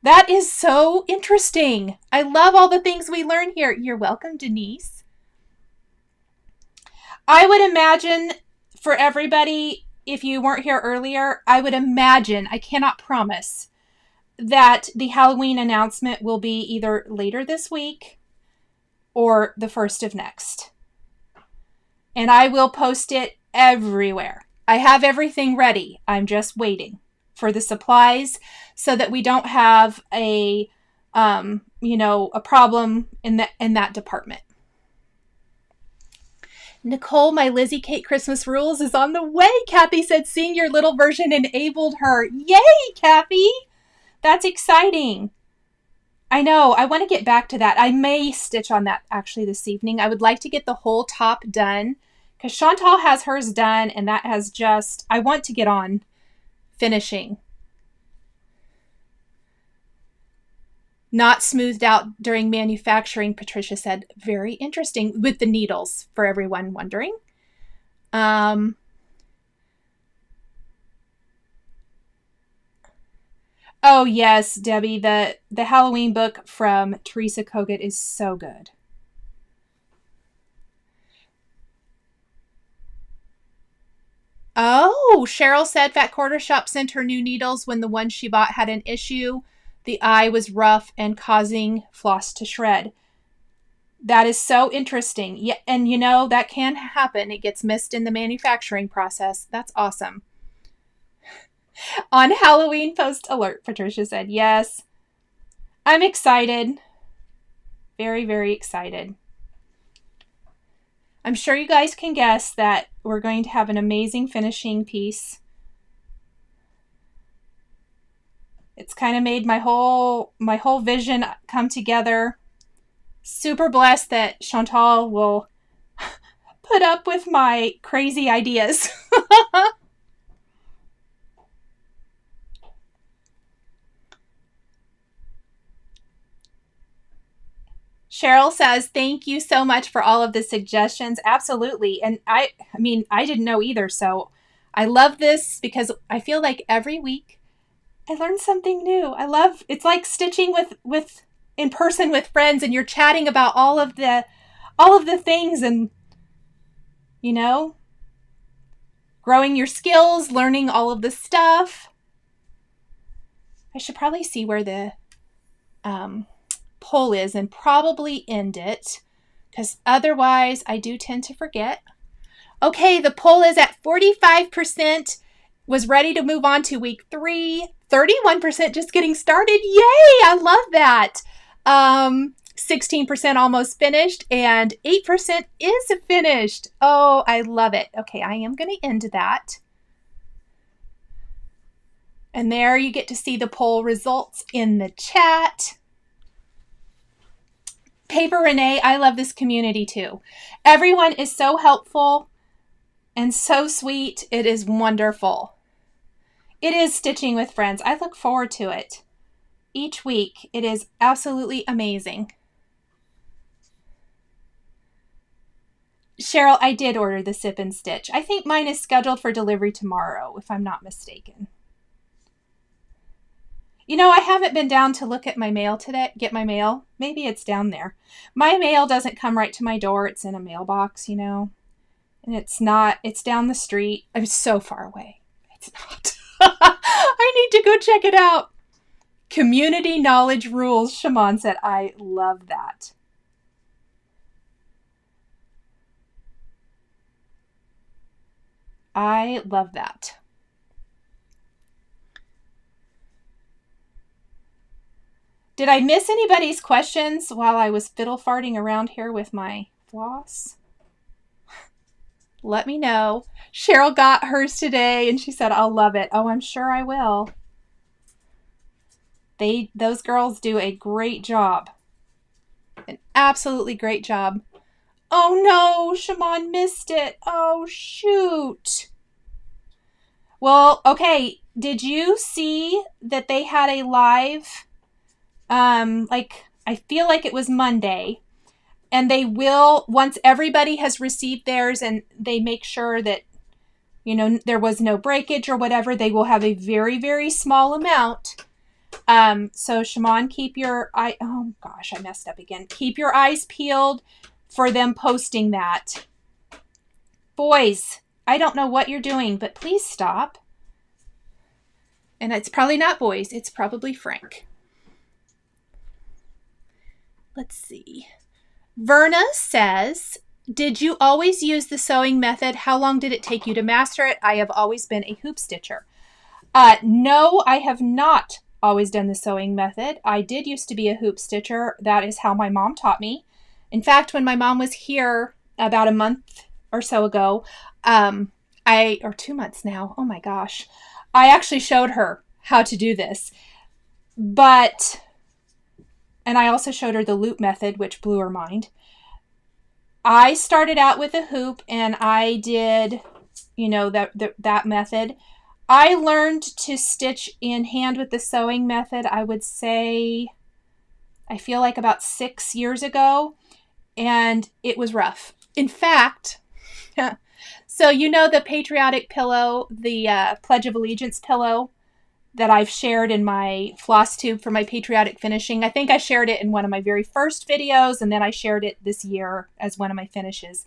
That is so interesting. I love all the things we learn here. You're welcome, Denise. I would imagine for everybody, if you weren't here earlier, I would imagine, I cannot promise, that the Halloween announcement will be either later this week or the 1st of next. And I will post it everywhere. I have everything ready. I'm just waiting for the supplies so that we don't have a problem in that department. Nicole, my Lizzie Kate Christmas rules is on the way. Kathy said seeing your little version enabled her. Yay, Kathy! That's exciting. I know. I want to get back to that. I may stitch on that actually this evening. I would like to get the whole top done because Chantal has hers done and that has just, I want to get on finishing. Not smoothed out during manufacturing, Patricia said. Very interesting with the needles, for everyone wondering. Oh, yes, Debbie. The Halloween book from Teresa Kogut is so good. Oh, Cheryl said Fat Quarter Shop sent her new needles when the one she bought had an issue. The eye was rough and causing floss to shred. That is so interesting. Yeah, and that can happen. It gets missed in the manufacturing process. That's awesome. On Halloween post alert, Patricia said. Yes. I'm excited. Very, very excited. I'm sure you guys can guess that we're going to have an amazing finishing piece. It's kind of made my whole vision come together. Super blessed that Chantal will put up with my crazy ideas. Cheryl says, thank you so much for all of the suggestions. Absolutely. And I didn't know either. So I love this because I feel like every week I learned something new. It's like stitching with in person with friends and you're chatting about all of the things and, growing your skills, learning all of the stuff. I should probably see where the poll is and probably end it because otherwise I do tend to forget. Okay, the poll is at 45%, was ready to move on to week 3. 31% just getting started. Yay! I love that. 16% almost finished and 8% is finished. Oh, I love it. Okay, I am going to end that. And there you get to see the poll results in the chat. Paper Renee, I love this community too. Everyone is so helpful and so sweet. It is wonderful. It is stitching with friends. I look forward to it each week. It is absolutely amazing. Cheryl, I did order the Sip and Stitch. I think mine is scheduled for delivery tomorrow, if I'm not mistaken. I haven't been down to look at my mail today, get my mail. Maybe it's down there. My mail doesn't come right to my door. It's in a mailbox, and it's down the street. I'm so far away. It's not. I need to go check it out. Community knowledge rules, Shaman said. I love that. I love that. Did I miss anybody's questions while I was fiddle farting around here with my floss? let me know. Cheryl got hers today and she said, I'll love it. Oh, I'm sure I will. Those girls do a great job. An absolutely great job. Oh no, Shimon missed it. Oh shoot. Well, okay, did you see that they had a live, I feel like it was Monday, and they will, once everybody has received theirs and they make sure that, you know, there was no breakage or whatever, they will have a very, very small amount. So Shimon, keep your eye, oh gosh, I messed up again. Keep your eyes peeled for them posting that. Boys, I don't know what you're doing, but please stop. And it's probably not boys, it's probably Frank. Let's see. Verna says, did you always use the sewing method? How long did it take you to master it? I have always been a hoop stitcher. No, I have not always done the sewing method. I did used to be a hoop stitcher. That is how my mom taught me. In fact, when my mom was here about a month or so ago, or 2 months now, oh my gosh, I actually showed her how to do this. And I also showed her the loop method, which blew her mind. I started out with a hoop and I did, you know, that method. I learned to stitch in hand with the sewing method, I would say, I feel like about 6 years ago, and it was rough. In fact, so you know the patriotic pillow, the Pledge of Allegiance pillow that I've shared in my Flosstube for my patriotic finishing. I think I shared it in one of my very first videos, and then I shared it this year as one of my finishes.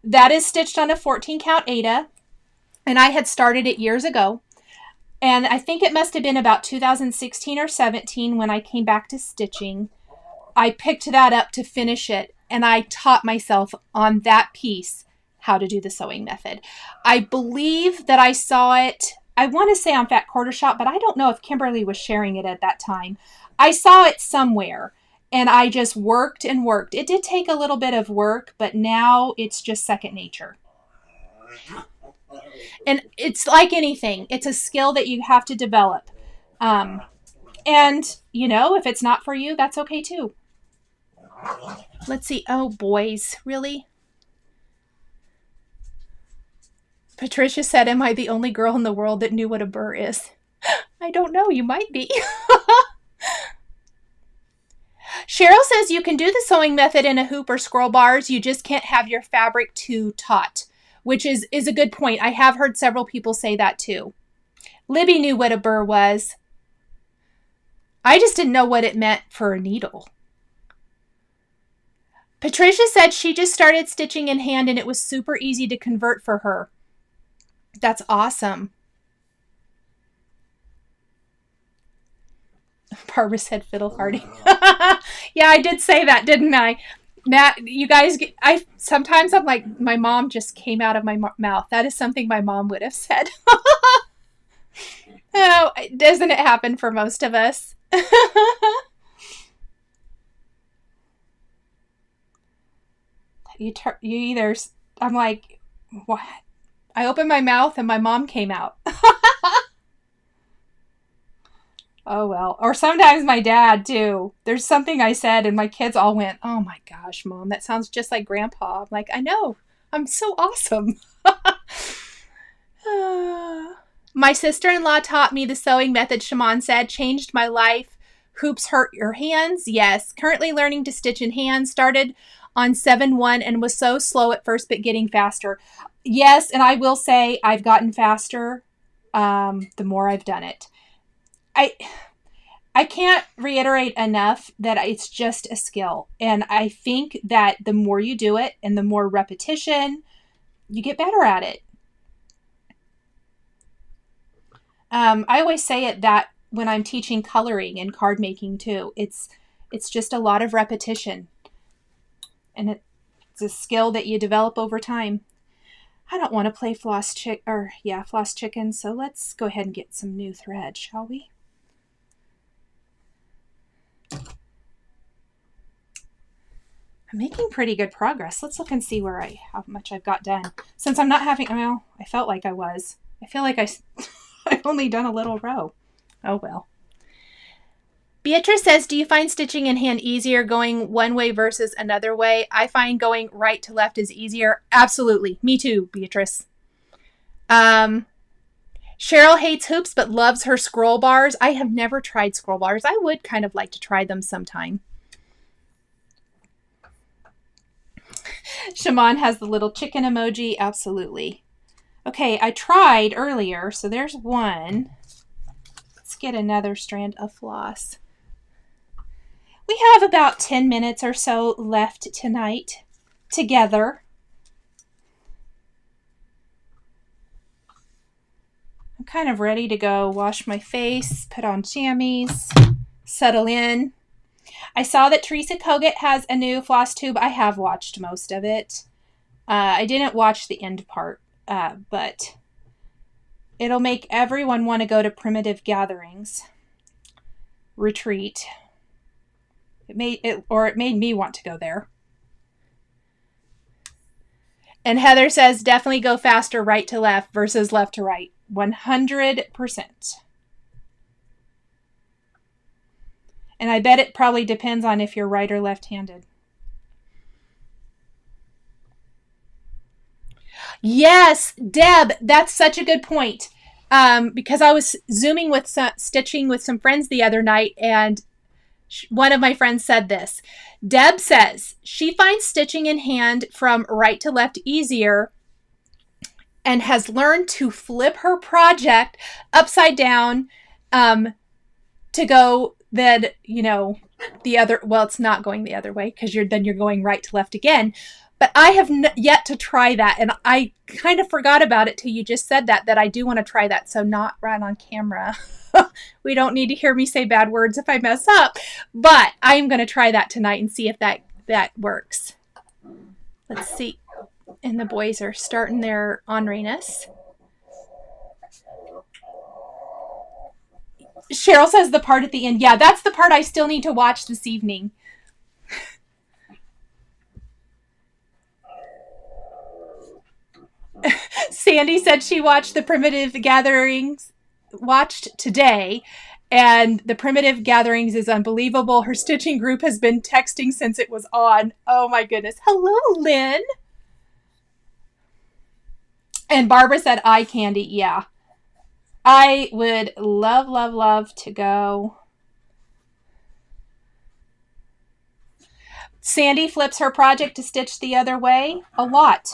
That is stitched on a 14 count Aida. And I had started it years ago. And I think it must have been about 2016 or 17 when I came back to stitching. I picked that up to finish it. And I taught myself on that piece how to do the sewing method. I believe that I saw it, I want to say on Fat Quarter Shop, but I don't know if Kimberly was sharing it at that time. I saw it somewhere. And I just worked and worked. It did take a little bit of work, but now it's just second nature. And it's like anything. It's a skill that you have to develop. And, you know, if it's not for you, that's okay too. Let's see. Oh, boys. Really? Patricia said, am I the only girl in the world that knew what a burr is? I don't know. You might be. Cheryl says you can do the sewing method in a hoop or scroll bars. You just can't have your fabric too taut, which is a good point. I have heard several people say that too. Libby knew what a burr was. I just didn't know what it meant for a needle. Patricia said she just started stitching in hand and it was super easy to convert for her. That's awesome. Barbara said fiddle farting. Yeah, I did say that, didn't I? Matt, you guys, sometimes I'm like, my mom just came out of my mouth. That is something my mom would have said. Oh, doesn't it happen for most of us? I'm like, what? I opened my mouth and my mom came out. Oh, well. Or sometimes my dad, too. There's something I said and my kids all went, oh my gosh, Mom, that sounds just like Grandpa. I'm like, I know. I'm so awesome. My sister-in-law taught me the sewing method, Shimon said, changed my life. Hoops hurt your hands? Yes. Currently learning to stitch in hand. Started on 7-1 and was so slow at first, but getting faster. Yes, and I will say I've gotten faster the more I've done it. I can't reiterate enough that it's just a skill. And I think that the more you do it and the more repetition, you get better at it. I always say it that when I'm teaching coloring and card making too, it's just a lot of repetition. And it's a skill that you develop over time. I don't want to play floss chicken, so let's go ahead and get some new thread, shall we? I'm making pretty good progress. Let's look and see how much I've got done. Since I'm not having, well, I felt like I was. I feel like I've only done a little row. Oh, well. Beatrice says, do you find stitching in hand easier going one way versus another way? I find going right to left is easier. Absolutely. Me too, Beatrice. Cheryl hates hoops but loves her scroll bars. I have never tried scroll bars. I would kind of like to try them sometime. Shaman has the little chicken emoji. Absolutely. Okay, I tried earlier, so there's one. Let's get another strand of floss. We have about 10 minutes or so left tonight together. I'm kind of ready to go wash my face, put on jammies, settle in. I saw that Teresa Kogut has a new Flosstube. I have watched most of it. I didn't watch the end part, but it'll make everyone want to go to Primitive Gatherings retreat. It made me want to go there. And Heather says definitely go faster right to left versus left to right. 100%. And I bet it probably depends on if you're right or left-handed. Yes, Deb, that's such a good point. Because I was Zooming with stitching with some friends the other night, and one of my friends said this. Deb says she finds stitching in hand from right to left easier and has learned to flip her project upside down to go then, the other, well, it's not going the other way because you're going right to left again. But I have yet to try that, and I kind of forgot about it till you just said that I do want to try that, so not right on camera. We don't need to hear me say bad words if I mess up, but I'm going to try that tonight and see if that works. Let's see. And the boys are starting their orneriness. Cheryl says the part at the end. Yeah, that's the part I still need to watch this evening. Sandy said she watched the Primitive Gatherings, watched today, and the Primitive Gatherings is unbelievable. Her stitching group has been texting since it was on. Oh my goodness. Hello, Lynn. And Barbara said eye candy. Yeah. I would love, love, love to go. Sandy flips her project to stitch the other way a lot.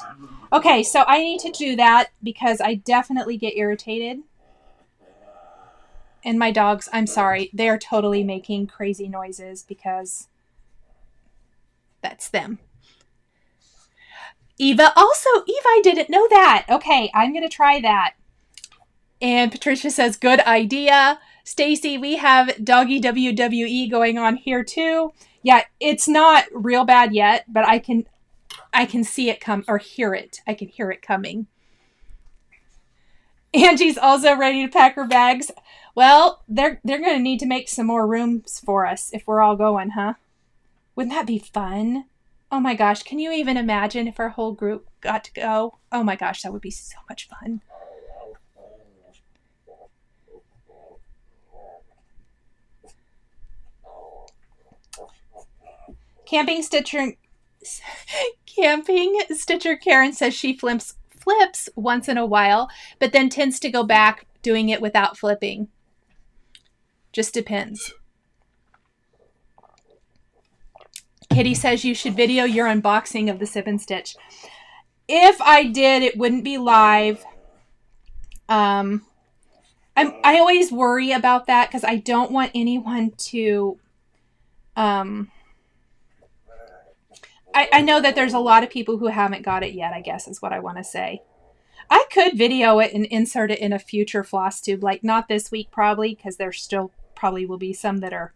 Okay, so I need to do that because I definitely get irritated. And my dogs, I'm sorry, they're totally making crazy noises because that's them. Eva, I didn't know that. Okay, I'm going to try that. And Patricia says, good idea. Stacy, we have doggy WWE going on here too. Yeah, it's not real bad yet, but I can see it come or hear it. I can hear it coming. Angie's also ready to pack her bags. Well, they're going to need to make some more rooms for us if we're all going, huh? Wouldn't that be fun? Oh my gosh, can you even imagine if our whole group got to go? Oh my gosh, that would be so much fun. Camping Stitcher Karen says she flips once in a while, but then tends to go back doing it without flipping. Just depends. Kitty says you should video your unboxing of the Sip and Stitch. If I did, it wouldn't be live. I always worry about that because I don't want anyone to... I know that there's a lot of people who haven't got it yet, I guess is what I want to say. I could video it and insert it in a future Flosstube, like not this week probably, because there still probably will be some that are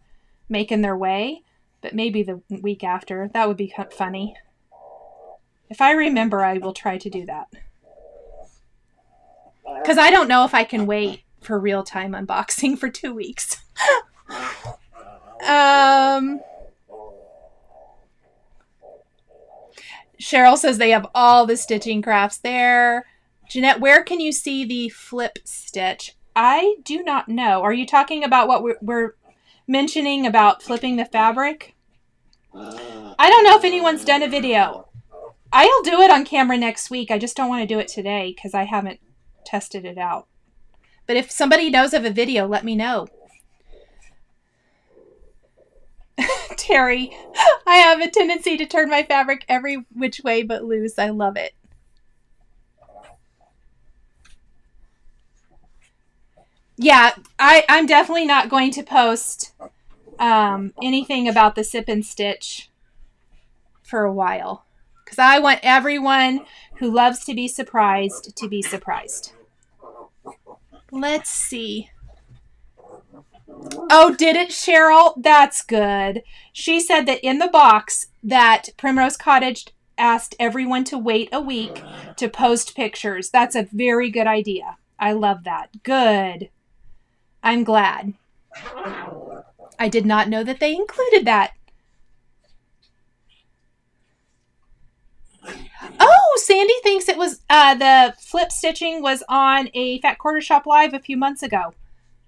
making their way, but maybe the week after. That would be funny. If I remember, I will try to do that. Because I don't know if I can wait for real-time unboxing for 2 weeks. Cheryl says they have all the stitching crafts there. Jeanette, where can you see the flip stitch? I do not know. Are you talking about what we're mentioning about flipping the fabric? I don't know if anyone's done a video. I'll do it on camera next week. I just don't want to do it today because I haven't tested it out. But if somebody knows of a video, let me know. Terry, I have a tendency to turn my fabric every which way but loose. I love it. Yeah, I'm definitely not going to post anything about the sip and stitch for a while. Because I want everyone who loves to be surprised to be surprised. Let's see. Oh, did it, Cheryl? That's good. She said that in the box that Primrose Cottage asked everyone to wait a week to post pictures. That's a very good idea. I love that. Good. I'm glad. I did not know that they included that. Oh, Sandy thinks it was the flip stitching was on a Fat Quarter Shop Live a few months ago.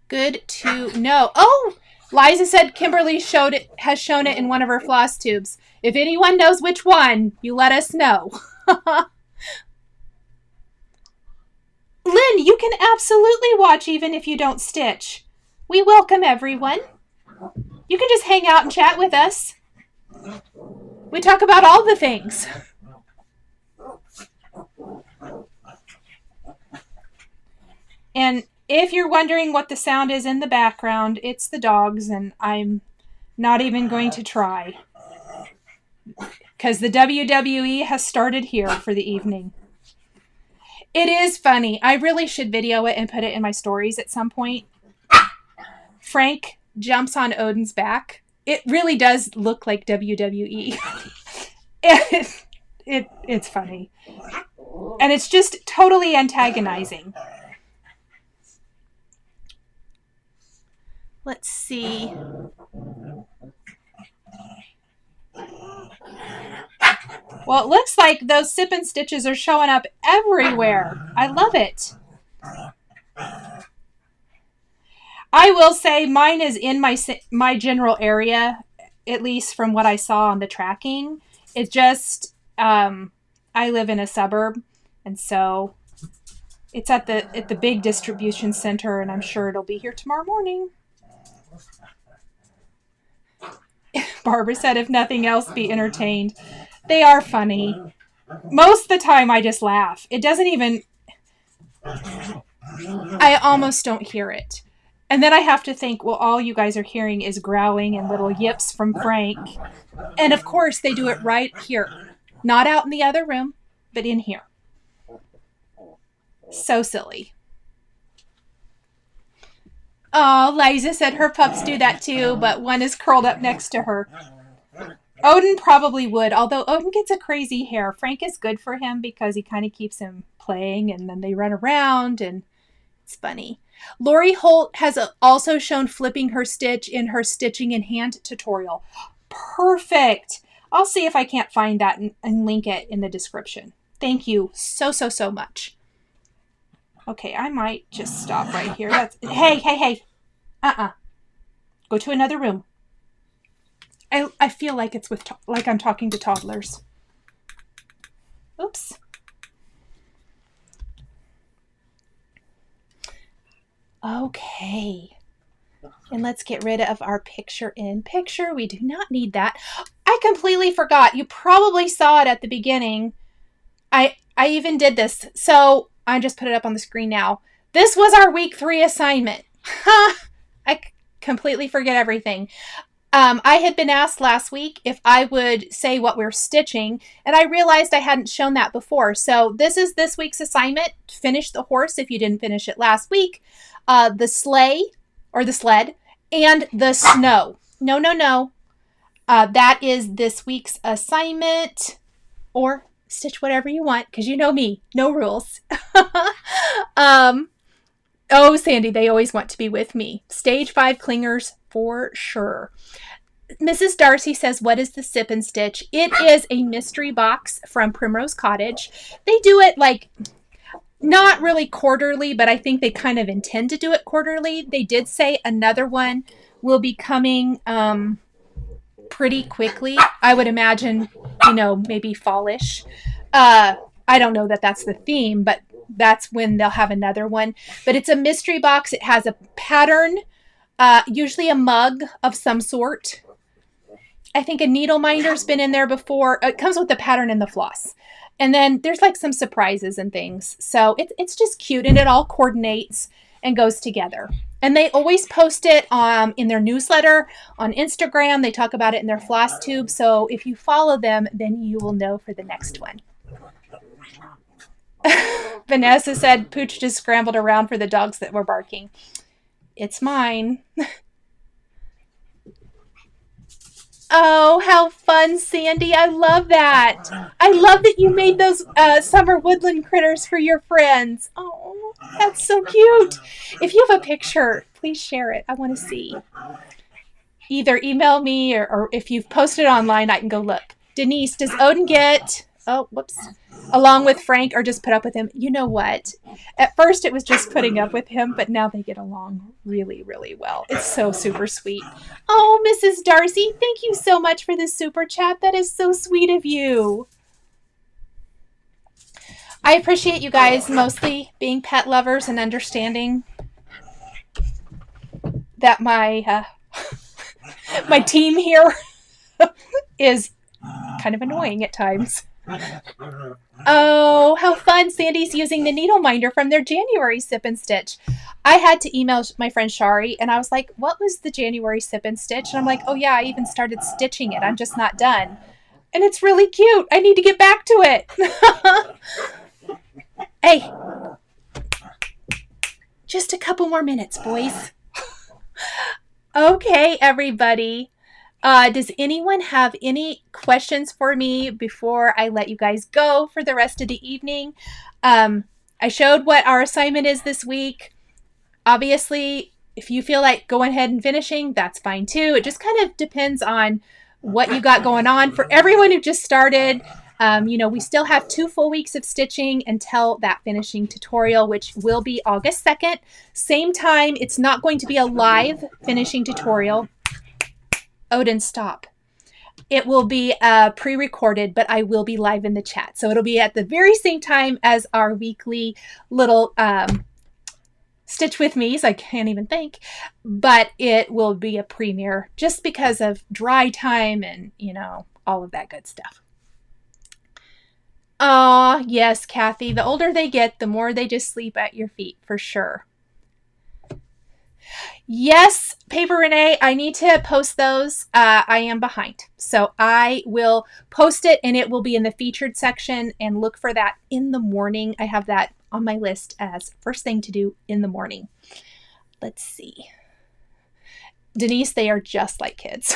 Good to know. Oh, Liza said Kimberly has shown it in one of her floss tubes. If anyone knows which one, you let us know. Lynn, you can absolutely watch even if you don't stitch. We welcome everyone. You can just hang out and chat with us. We talk about all the things. And if you're wondering what the sound is in the background, it's the dogs, and I'm not even going to try. Because the WWE has started here for the evening. It is funny. I really should video it and put it in my stories at some point. Frank jumps on Odin's back. It really does look like WWE. It's funny. And it's just totally antagonizing. Let's see. Well, it looks like those sip and stitches are showing up everywhere. I love it. I will say mine is in my general area, at least from what I saw on the tracking. It's just, I live in a suburb, and so it's at the big distribution center, and I'm sure it'll be here tomorrow morning. Barbara said, if nothing else, be entertained. They are funny. Most of the time, I just laugh. It doesn't even... I almost don't hear it. And then I have to think, well, all you guys are hearing is growling and little yips from Frank. And of course, they do it right here. Not out in the other room, but in here. So silly. Oh, Liza said her pups do that too, but one is curled up next to her. Odin probably would, although Odin gets a crazy hair. Frank is good for him because he kind of keeps him playing, and then they run around, and it's funny. Lori Holt has also shown flipping her stitch in her Stitching in Hand tutorial. Perfect. I'll see if I can't find that and link it in the description. Thank you so much. Okay, I might just stop right here. Hey. Go to another room. I feel like it's like I'm talking to toddlers. Oops. Okay. And let's get rid of our picture-in-picture. We do not need that. I completely forgot. You probably saw it at the beginning. I even did this. So I just put it up on the screen now. This was our week 3 assignment. I completely forget everything. I had been asked last week if I would say what we're stitching, and I realized I hadn't shown that before. So this is this week's assignment. Finish the horse if you didn't finish it last week. The sleigh, or the sled, and the snow. No. That is this week's assignment, or stitch whatever you want, because you know me, no rules. Oh, Sandy, they always want to be with me. Stage 5 clingers for sure. Mrs. Darcy says, what is the sip and stitch? It is a mystery box from Primrose Cottage. They do it like not really quarterly, but I think they kind of intend to do it quarterly. They did say another one will be coming pretty quickly. I would imagine, you know, maybe fallish. I don't know that that's the theme, but that's when they'll have another one. But it's a mystery box. It has a pattern, usually a mug of some sort. I think a needle minder's been in there before. It comes with the pattern and the floss. And then there's like some surprises and things. So it's just cute, and it all coordinates and goes together. And they always post it in their newsletter on Instagram. They talk about it in their Flosstube. So if you follow them, then you will know for the next one. Vanessa said Pooch just scrambled around for the dogs that were barking. It's mine. Oh, how fun, Sandy. I love that. I love that you made those summer woodland critters for your friends. Oh, that's so cute. If you have a picture, please share it. I want to see. Either email me or if you've posted online, I can go look. Denise, does Odin get... Oh, whoops. Along with Frank or just put up with him? You know what? At first it was just putting up with him, but now they get along really, really well. It's so super sweet. Oh, Mrs. Darcy, thank you so much for this super chat. That is so sweet of you. I appreciate you guys mostly being pet lovers and understanding that my my team here is kind of annoying at times. Oh, how fun. Sandy's using the needle minder from their January sip and stitch. I had to email my friend Shari and I was like, what was the January sip and stitch? And I'm like, oh yeah, I even started stitching it. I'm just not done. And it's really cute. I need to get back to it. Hey, just a couple more minutes, boys. Okay, everybody. Does anyone have any questions for me before I let you guys go for the rest of the evening? I showed what our assignment is this week. Obviously, if you feel like going ahead and finishing, that's fine too. It just kind of depends on what you got going on. For everyone who just started, you know, we still have 2 full weeks of stitching until that finishing tutorial, which will be August 2nd. Same time, it's not going to be a live finishing tutorial. Odin, stop. It will be pre-recorded, but I will be live in the chat. So it'll be at the very same time as our weekly little Stitch with Me's. I can't even think. But it will be a premiere just because of dry time and, you know, all of that good stuff. Aw, yes, Kathy. The older they get, the more they just sleep at your feet, for sure. Yes, Paper Renee, I need to post those. I am behind. So I will post it and it will be in the featured section, and look for that in the morning. I have that on my list as first thing to do in the morning. Let's see. Denise, they are just like kids.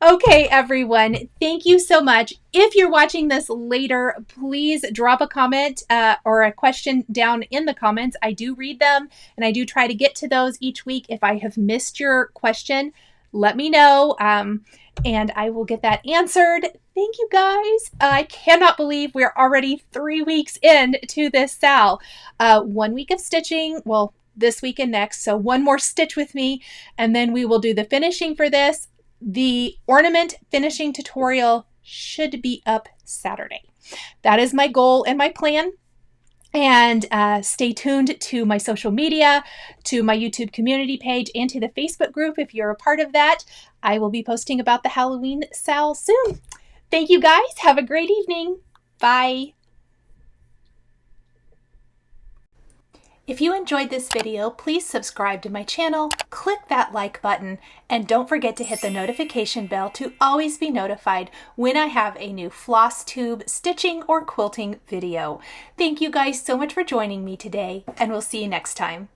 Okay, everyone, thank you so much. If you're watching this later, please drop a comment or a question down in the comments. I do read them, and I do try to get to those each week. If I have missed your question, let me know, and I will get that answered. Thank you, guys. I cannot believe we're already 3 weeks into this SAL. 1 week of stitching, well, this week and next, so 1 more stitch with me, and then we will do the finishing for this. The ornament finishing tutorial should be up Saturday. That is my goal and my plan. And stay tuned to my social media, to my YouTube community page, and to the Facebook group if you're a part of that. I will be posting about the Halloween SAL soon. Thank you, guys. Have a great evening. Bye. If you enjoyed this video, please subscribe to my channel, click that like button, and don't forget to hit the notification bell to always be notified when I have a new Flosstube stitching or quilting video. Thank you guys so much for joining me today, and we'll see you next time.